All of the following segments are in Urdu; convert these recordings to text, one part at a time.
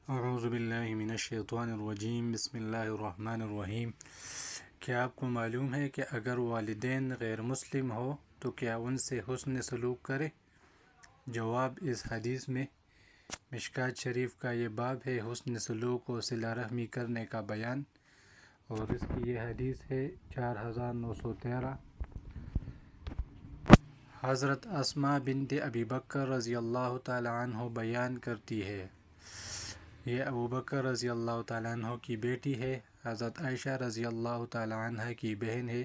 اعوذ باللہ من الشیطان الرجیم بسم اللہ الرحمن الرحیم۔ کیا آپ کو معلوم ہے کہ اگر والدین غیر مسلم ہو تو کیا ان سے حسن سلوک کرے؟ جواب، اس حدیث میں مشکوٰۃ شریف کا یہ باب ہے، حسن سلوک و صلہ رحمی کرنے کا بیان، اور اس کی یہ حدیث ہے 4913۔ حضرت اسماء بنت ابی بکر رضی اللہ تعالی عنہ بیان کرتی ہے، یہ ابو بکر رضی اللہ تعالیٰ عنہ کی بیٹی ہے، حضرت عائشہ رضی اللہ تعالیٰ عنہ کی بہن ہے،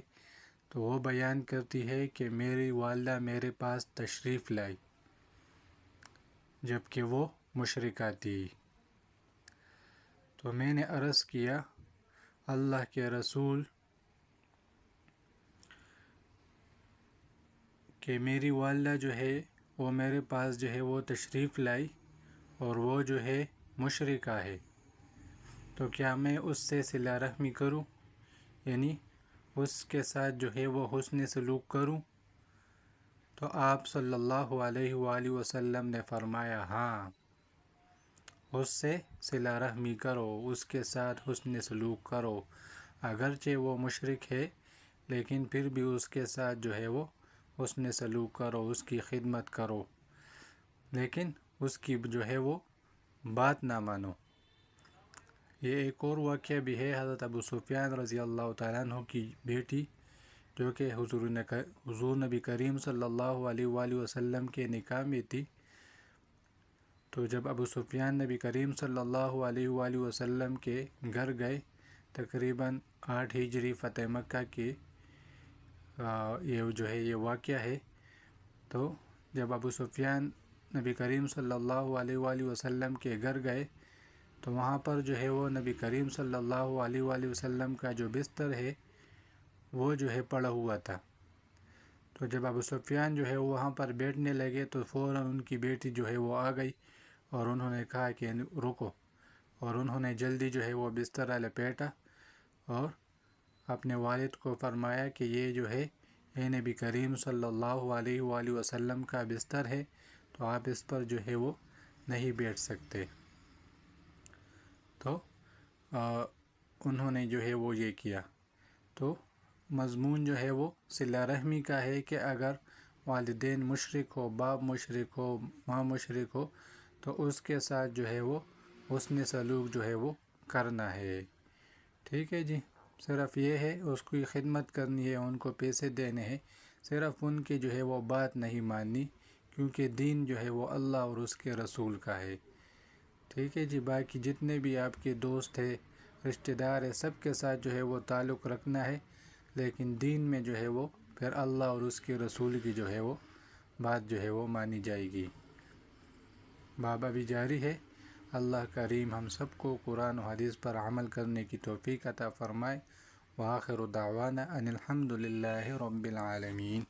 تو وہ بیان کرتی ہے کہ میری والدہ میرے پاس تشریف لائی جب کہ وہ مشرکہ تھی، تو میں نے عرض کیا اللہ کے رسول کہ میری والدہ جو ہے وہ میرے پاس جو ہے وہ تشریف لائی اور وہ جو ہے مشرکہ ہے، تو کیا میں اس سے صلہ رحمی کروں، یعنی اس کے ساتھ جو ہے وہ حسن سلوک کروں؟ تو آپ صلی اللہ علیہ وآلہ وسلم نے فرمایا ہاں، اس سے صلہ رحمی کرو، اس کے ساتھ حسن سلوک کرو، اگرچہ وہ مشرک ہے لیکن پھر بھی اس کے ساتھ جو ہے وہ حسن سلوک کرو، اس کی خدمت کرو، لیکن اس کی جو ہے وہ بات نہ مانو۔ یہ ایک اور واقعہ بھی ہے، حضرت ابو سفیان رضی اللہ تعالیٰ عنہ کی بیٹی جو کہ حضور نبی کریم صلی اللہ علیہ وآلہ وسلم کے نکاح میں تھی، تو جب ابو سفیان نبی کریم صلی اللہ علیہ وآلہ وسلم کے گھر گئے، تقریباً 8 ہجری فتح مکہ کے یہ جو ہے یہ واقعہ ہے، تو جب ابو سفیان نبی کریم صلی اللہ علیہ وآلہ وسلم کے گھر گئے تو وہاں پر جو ہے وہ نبی کریم صلی اللہ علیہ وآلہ وسلم کا جو بستر ہے وہ جو ہے پڑا ہوا تھا، تو جب ابو سفیان جو ہے وہاں پر بیٹھنے لگے تو فوراً ان کی بیٹی جو ہے وہ آ گئی اور انہوں نے کہا کہ رکو، اور انہوں نے جلدی جو ہے وہ بستر لپیٹا اور اپنے والد کو فرمایا کہ یہ جو ہے یہ نبی کریم صلی اللہ علیہ وآلہ وسلم کا بستر ہے، تو آپ اس پر جو ہے وہ نہیں بیٹھ سکتے۔ تو انہوں نے جو ہے وہ یہ کیا، تو مضمون جو ہے وہ صلہ رحمی کا ہے کہ اگر والدین مشرک ہو، باپ مشرک ہو، ماں مشرک ہو، تو اس کے ساتھ جو ہے وہ حسن سلوک جو ہے وہ کرنا ہے، ٹھیک ہے جی۔ صرف یہ ہے اس کی خدمت کرنی ہے، ان کو پیسے دینے ہیں، صرف ان کی جو ہے وہ بات نہیں ماننی، کیونکہ دین جو ہے وہ اللہ اور اس کے رسول کا ہے، ٹھیک ہے جی۔ باقی جتنے بھی آپ کے دوست ہیں، رشتہ دار ہیں، سب کے ساتھ جو ہے وہ تعلق رکھنا ہے، لیکن دین میں جو ہے وہ پھر اللہ اور اس کے رسول کی جو ہے وہ بات جو ہے وہ مانی جائے گی۔ باب ابھی جاری ہے۔ اللہ کریم ہم سب کو قرآن و حدیث پر عمل کرنے کی توفیق عطا فرمائے۔ وآخر دعوانا ان الحمد للہ رب العالمین۔